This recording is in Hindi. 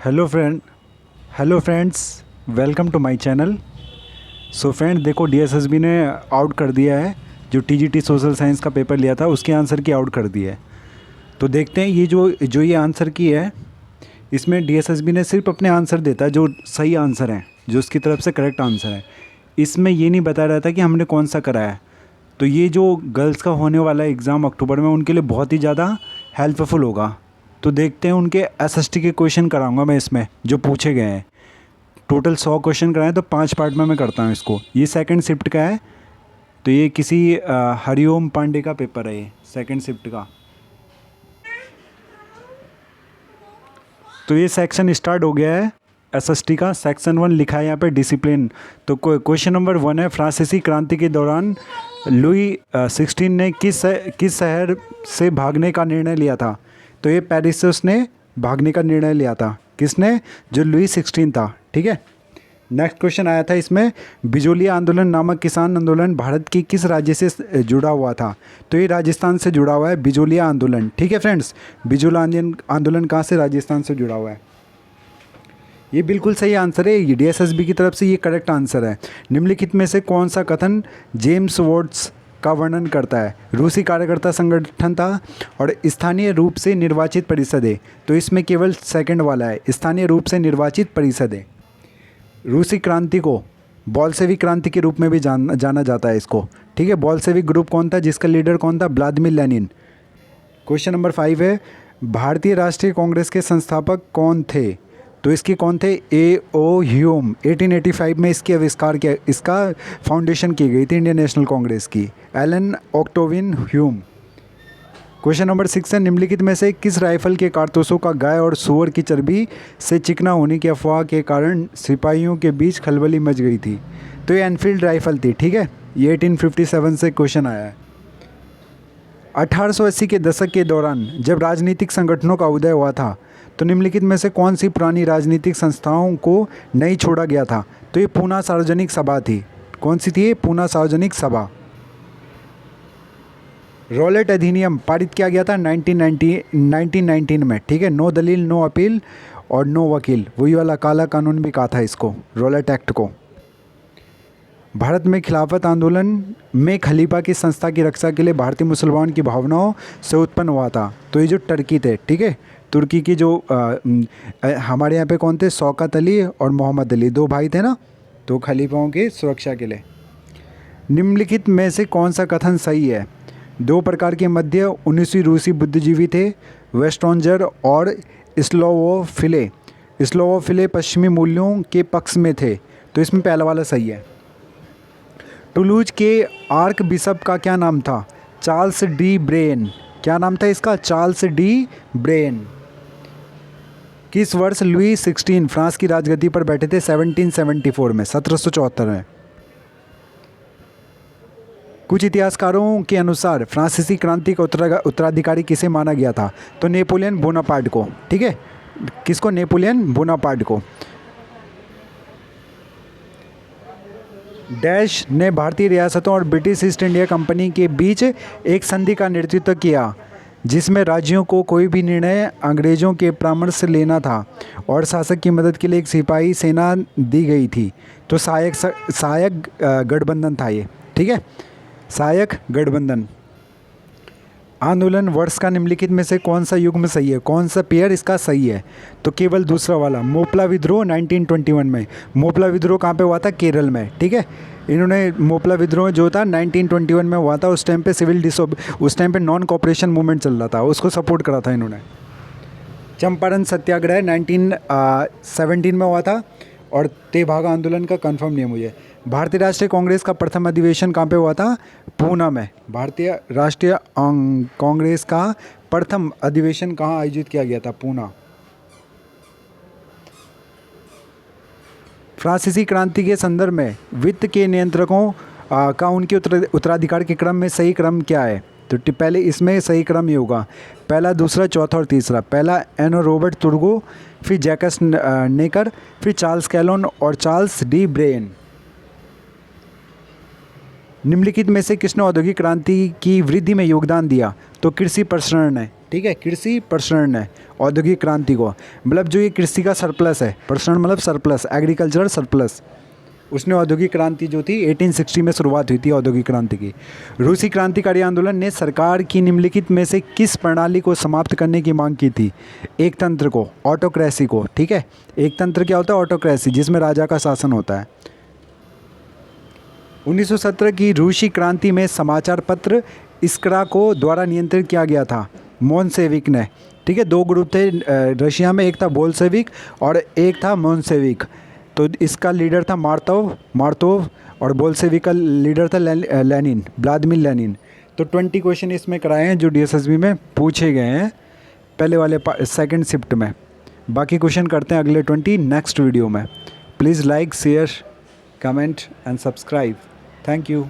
Hello friends, welcome to my channel. So friend, देखो डीएसएसबी ने आउट कर दिया है। जो टीजीटी सोशल साइंस का पेपर लिया था उसके आंसर की आउट कर दिया है। तो देखते हैं ये जो ये आंसर की है, इसमें डीएसएसबी ने सिर्फ अपने आंसर देता है जो सही आंसर है, जो उसकी तरफ से करेक्ट आंसर है। इसमें ये नहीं बता रहा था कि हमने कौन सा कराया है। तो ये जो गर्ल्स का होने वाला एग्ज़ाम अक्टूबर में, उनके लिए बहुत ही ज़्यादा हेल्पफुल होगा। तो देखते हैं, उनके एसएसटी के क्वेश्चन कराऊंगा मैं इसमें जो पूछे गए हैं। टोटल 100 क्वेश्चन कराएं, तो 5 पार्ट में मैं करता हूँ इसको। ये सेकंड शिफ्ट का है, तो ये किसी हरिओम पांडे का पेपर है, ये सेकंड शिफ्ट का। तो ये सेक्शन स्टार्ट हो गया है एसएसटी का। सेक्शन 1 लिखा है यहाँ पे डिसिप्लिन। तो क्वेश्चन नंबर 1 है, फ्रांसीसी क्रांति के दौरान लुई 16 ने किस शहर से भागने का निर्णय लिया था? तो ये पेरिस से उसने भागने का निर्णय लिया था। किसने? जो लुई 16 था। ठीक है। नेक्स्ट क्वेश्चन आया था इसमें, बिजोलिया आंदोलन नामक किसान आंदोलन भारत की किस राज्य से जुड़ा हुआ था? तो ये राजस्थान से जुड़ा हुआ है, बिजोलिया आंदोलन। ठीक है फ्रेंड्स, बिजोलिया आंदोलन कहाँ से? राजस्थान से जुड़ा हुआ है। ये बिल्कुल सही आंसर है, ये डीएसएसबी की तरफ से ये करेक्ट आंसर है। निम्नलिखित में से कौन सा कथन जेम्स वॉट्स का वर्णन करता है? रूसी कार्यकर्ता संगठन था और स्थानीय रूप से निर्वाचित परिषद है। तो इसमें केवल सेकंड वाला है, स्थानीय रूप से निर्वाचित परिषद है। रूसी क्रांति को बोल्शेविक क्रांति के रूप में भी जाना जाता है इसको। ठीक है। बोल्शेविक ग्रुप कौन था, जिसका लीडर कौन था? Vladimir Lenin. क्वेश्चन नंबर 5 है, भारतीय राष्ट्रीय कांग्रेस के संस्थापक कौन थे? तो इसके कौन थे? ए.ओ. ह्यूम। 1885 में इसकी आविष्कार किया, इसका फाउंडेशन की गई थी इंडियन नेशनल कांग्रेस की, एलन ऑक्टोविन ह्यूम। क्वेश्चन नंबर 6 है, निम्नलिखित में से किस राइफल के कारतूसों का गाय और सूअर की चर्बी से चिकना होने की अफवाह के कारण सिपाहियों के बीच खलबली मच गई थी? तो ये एनफील्ड राइफल थी। ठीक है। ये 1857 से क्वेश्चन आया है। 1880 के दशक के दौरान जब राजनीतिक संगठनों का उदय हुआ था, तो निम्नलिखित में से कौन सी पुरानी राजनीतिक संस्थाओं को नहीं छोड़ा गया था? तो ये पूना सार्वजनिक सभा थी। कौन सी थी? पूना सार्वजनिक सभा। रॉलेट अधिनियम पारित किया गया था 1919 में। ठीक है। नो दलील, नो अपील और नो वकील, वही वाला काला कानून भी कहा था इसको, रॉलेट एक्ट को। भारत में खिलाफत आंदोलन में खलीफा की संस्था की रक्षा के लिए भारतीय मुसलमान की भावनाओं से उत्पन्न हुआ था। तो ये जो टर्की थे, ठीक है, तुर्की की जो हमारे यहाँ पे कौन थे? शौकत अली और मोहम्मद अली, दो भाई थे ना, तो खलीफाओं की सुरक्षा के लिए। निम्नलिखित में से कौन सा कथन सही है? दो प्रकार के मध्य 19वीं रूसी बुद्धिजीवी थे, वेस्टोंजर और स्लोवोफिले। स्लोवोफिले पश्चिमी मूल्यों के पक्ष में थे। तो इसमें पहला वाला सही है। टुलूज के आर्क बिशप का क्या नाम था? Charles de brain. क्या नाम था इसका? Charles de brain. किस वर्ष लुई 16 फ्रांस की राजगद्दी पर बैठे थे? 1774 में, 1774 में। कुछ इतिहासकारों के अनुसार फ्रांसीसी क्रांति का उत्तराधिकारी किसे माना गया था? तो नेपोलियन बोनापार्ट को। ठीक है। किसको? नेपोलियन बोनापार्ट को। डैश ने भारतीय रियासतों और ब्रिटिश ईस्ट इंडिया कंपनी के बीच एक संधि का नेतृत्व किया, जिसमें राज्यों को कोई भी निर्णय अंग्रेजों के परामर्श से लेना था और शासक की मदद के लिए एक सिपाही सेना दी गई थी। तो सहायक गठबंधन था ये। ठीक है। सहायक गठबंधन। आंदोलन वर्ष का निम्नलिखित में से कौन सा युग्म सही है? कौन सा पेयर इसका सही है? तो केवल दूसरा वाला, मोपला विद्रोह 1921 में। मोपला विद्रोह कहाँ पे हुआ था? केरल में। ठीक है। इन्होंने मोपला विद्रोह जो था 1921 में हुआ था। उस टाइम पे उस टाइम पे नॉन कॉपरेशन मूवमेंट चल रहा था, उसको सपोर्ट करा था इन्होंने। चंपारण सत्याग्रह 1917 में हुआ था और तेभागा आंदोलन का कंफर्म नहीं है मुझे। भारतीय राष्ट्रीय कांग्रेस का प्रथम अधिवेशन कहाँ पे हुआ था? पूना में। भारतीय राष्ट्रीय कांग्रेस का प्रथम अधिवेशन कहाँ आयोजित किया गया था? पूना। फ्रांसीसी क्रांति के संदर्भ में वित्त के नियंत्रकों का उनके उत्तराधिकार के क्रम में सही क्रम क्या है? तो पहले इसमें सही क्रम ये होगा, पहला, दूसरा, चौथा और तीसरा। पहला एनो रॉबर्ट तुर्गो, फिर जैकस नेकर, फिर चार्ल्स कैलोन और चार्ल्स डी ब्रेन। निम्नलिखित में से किसने औद्योगिक क्रांति की वृद्धि में योगदान दिया? तो कृषि प्रसंस्करण है। ठीक है, कृषि प्रसरण है औद्योगिक क्रांति को, मतलब जो ये कृषि का सरप्लस है, प्रसरण मतलब सरप्लस, एग्रीकल्चरल सरप्लस, उसने औद्योगिक क्रांति जो थी 1860 में शुरुआत हुई थी औद्योगिक क्रांति की। रूसी क्रांतिकारी आंदोलन ने सरकार की निम्नलिखित में से किस प्रणाली को समाप्त करने की मांग की थी? एक तंत्र को, ऑटोक्रेसी को, ठीक है। एक तंत्र क्या होता है? ऑटोक्रेसी, जिसमें राजा का शासन होता है। 1917 की रूसी क्रांति में समाचार पत्र इस्क्रा को द्वारा नियंत्रित किया गया था मोनसेविक ने, ठीक है। दो ग्रुप थे रशिया में, एक था बोल्शेविक और एक था मोनसेविक। तो इसका लीडर था मार्तोव और बोल्शेविक का लीडर था लेनिन, व्लादिमीर लेनिन। तो 20 क्वेश्चन इसमें कराए हैं जो DSSB में पूछे गए हैं पहले वाले सेकंड शिफ्ट में। बाकी क्वेश्चन करते हैं अगले 20 नेक्स्ट वीडियो में। Please like, share, comment and subscribe. Thank you.